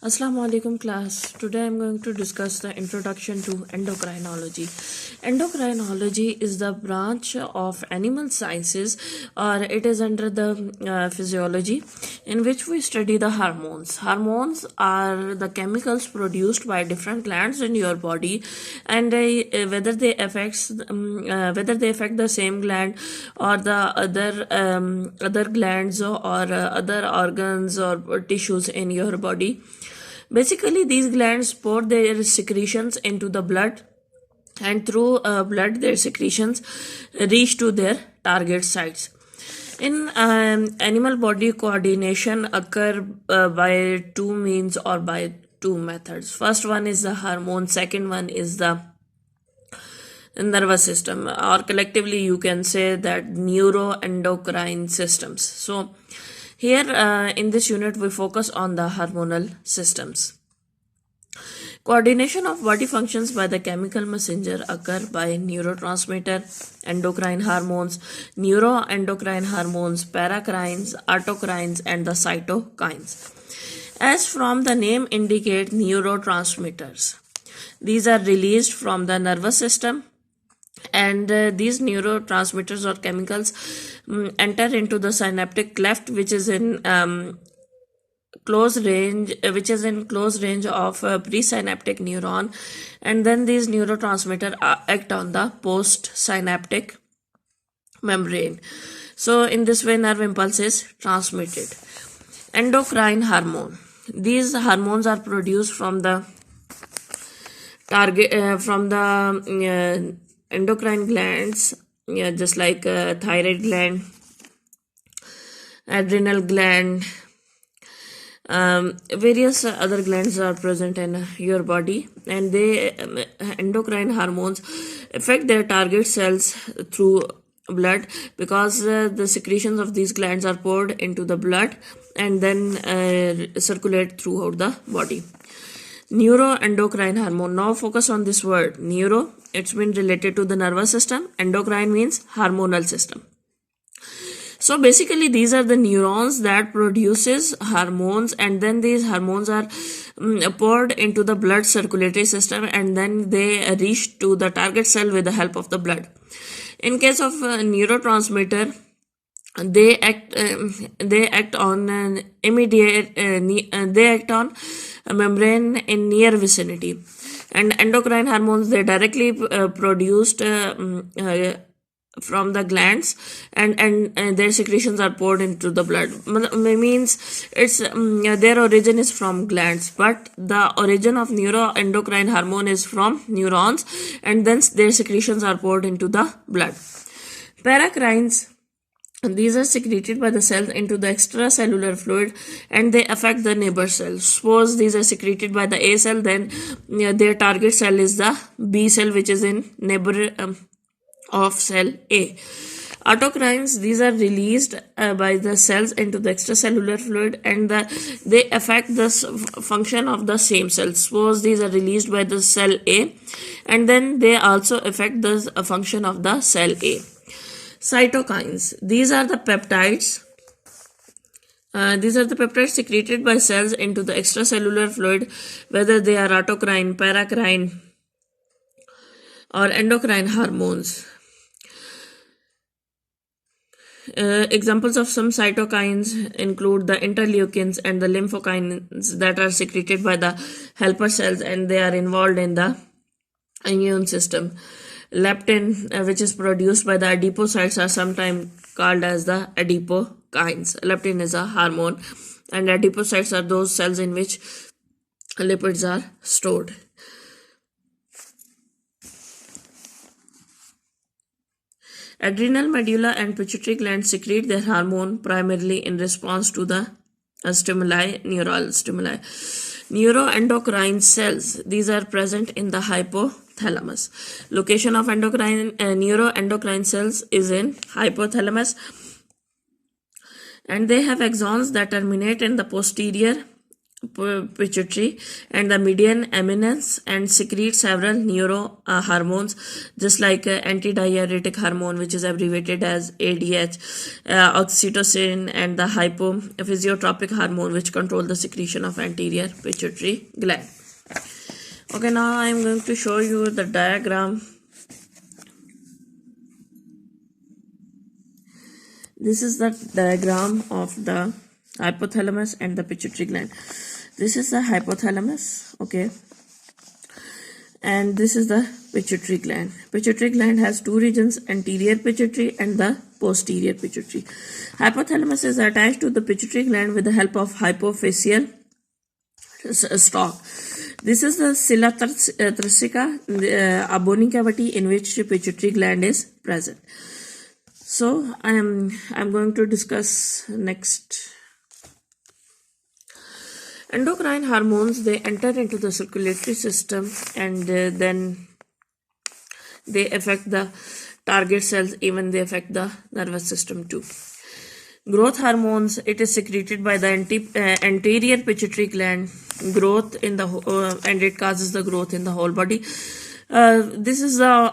Assalamu alaikum class. Today I am going to discuss the introduction to endocrinology. Endocrinology is the branch of animal sciences, or it is under the physiology, in which we study the hormones. Hormones are the chemicals produced by different glands in your body, and whether they affect the same gland or the other glands or other organs or tissues in your body. Basically, these glands pour their secretions into the blood, and through blood, their secretions reach to their target sites. In animal body, coordination occur by two means or by two methods. First one is the hormone, second one is the nervous system, or collectively you can say that neuroendocrine systems. So here in this unit we focus on the hormonal systems. Coordination of body functions by the chemical messenger occur by neurotransmitter, endocrine hormones, neuroendocrine hormones, paracrines, autocrines, and the cytokines. As from the name indicate, neurotransmitters. These are released from the nervous system, and these neurotransmitters or chemicals enter into the synaptic cleft, which is in close range of presynaptic neuron, and then these neurotransmitters act on the postsynaptic membrane. So in this way nerve impulse is transmitted. Endocrine hormone. These hormones are produced from the endocrine glands, just like thyroid gland, adrenal gland, various other glands are present in your body, and they endocrine hormones affect their target cells through blood, because the secretions of these glands are poured into the blood and then circulate throughout the body. Neuroendocrine hormone. Now focus on this word neuro. It's been related to the nervous system. Endocrine means hormonal system. So basically these are the neurons that produces hormones, and then these hormones are poured into the blood circulatory system, and then they reach to the target cell with the help of the blood. In case of neurotransmitter, they act on a membrane in near vicinity, and endocrine hormones, they directly produced from the glands, and their secretions are poured into the blood. Means it's their origin is from glands, but the origin of neuroendocrine hormone is from neurons, and then their secretions are poured into the blood. Paracrines. These are secreted by the cells into the extracellular fluid, and they affect the neighbor cells. Suppose these are secreted by the A cell, then their target cell is the B cell, which is in neighbor of cell A. Autocrines, these are released by the cells into the extracellular fluid, and they affect the function of the same cell. Suppose these are released by the cell A, and then they also affect the function of the cell A. Cytokines. These are the peptides. Secreted by cells into the extracellular fluid, whether they are autocrine, paracrine, or endocrine hormones. Examples of some cytokines include the interleukins and the lymphokines that are secreted by the helper cells, and they are involved in the immune system. Leptin, which is produced by the adipocytes, are sometimes called as the adipokines. Leptin is a hormone, and adipocytes are those cells in which lipids are stored. Adrenal medulla and pituitary glands secrete their hormone primarily in response to the neural stimuli. Neuroendocrine cells, these are present in the hypothalamus. Location of neuroendocrine cells is in hypothalamus, and they have axons that terminate in the posterior pituitary and the median eminence and secrete several neuro hormones, just like antidiuretic hormone, which is abbreviated as ADH, oxytocin, and the hypophysiotropic hormone, which control the secretion of anterior pituitary gland. Okay, now I am going to show you the diagram. This is the diagram of the hypothalamus and the pituitary gland. This is the hypothalamus, okay, and this is the pituitary gland. Pituitary gland has two regions, anterior pituitary and the posterior pituitary. Hypothalamus is attached to the pituitary gland with the help of hypophyseal stalk. This is the silla thracica, a bony cavity in which the pituitary gland is present. So I'm going to discuss next. Endocrine hormones, they enter into the circulatory system and then they affect the target cells, even they affect the nervous system too. Growth hormones, it is secreted by the anterior pituitary gland, growth in the and it causes the growth in the whole body. This is the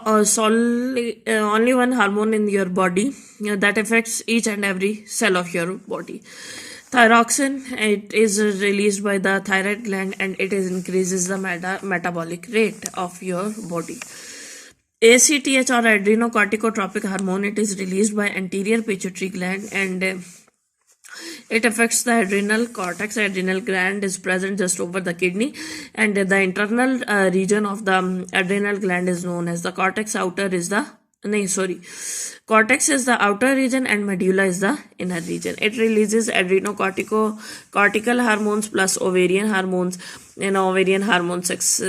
only one hormone in your body that affects each and every cell of your body. Thyroxine, it is released by the thyroid gland and it increases the metabolic rate of your body. ACTH or adrenocorticotropic hormone, it is released by anterior pituitary gland and it affects the adrenal cortex. Adrenal gland is present just over the kidney and the internal region of the adrenal gland is known as the cortex. Cortex is the outer region and medulla is the inner region. It releases adrenocortical hormones plus ovarian hormones. In ovarian hormone cells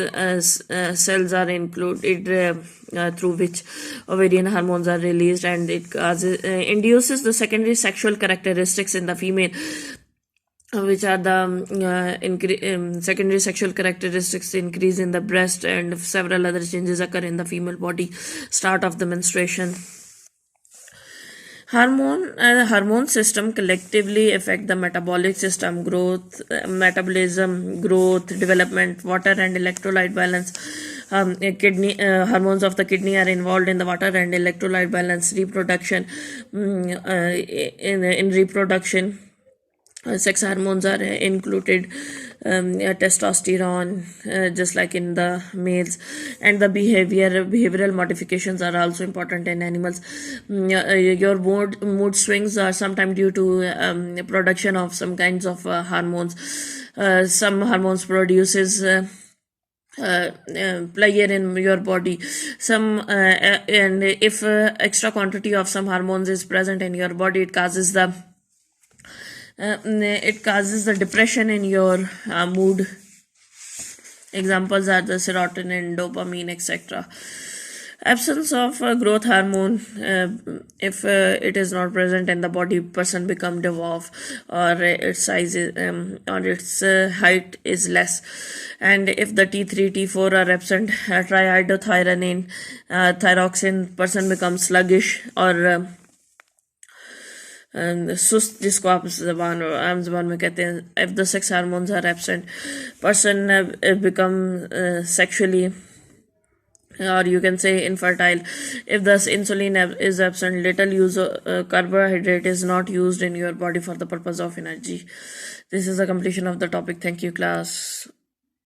are included through which ovarian hormones are released, and it induces the secondary sexual characteristics in the female, which are the secondary sexual characteristics increase in the breast and several other changes occur in the female body, start of the menstruation. Hormone system collectively affect the metabolic system, growth, metabolism, growth, development, water and electrolyte balance. Hormones of the kidney are involved in the water and electrolyte balance, reproduction. In reproduction, sex hormones are included, testosterone, just like in the males, and the behavioral modifications are also important in animals. Your mood swings are sometimes due to production of some kinds of hormones. Some hormones produces pleasure in your body, and if extra quantity of some hormones is present in your body, it causes the depression in your mood. Examples are the serotonin, dopamine, etc. Absence of growth hormone, if it is not present in the body, person become dwarf, or its size is, or its height is less. And if the T3, T4 are absent, triiodothyronine, thyroxine, person becomes sluggish or सुस्त, जिसको आप आम जबान में कहते हैं. If the sex hormones are absent, person become sexually, or you can say infertile. If thus insulin is absent, little use of carbohydrate is not used in your body for the purpose of energy. This is the completion of the topic. Thank you, class.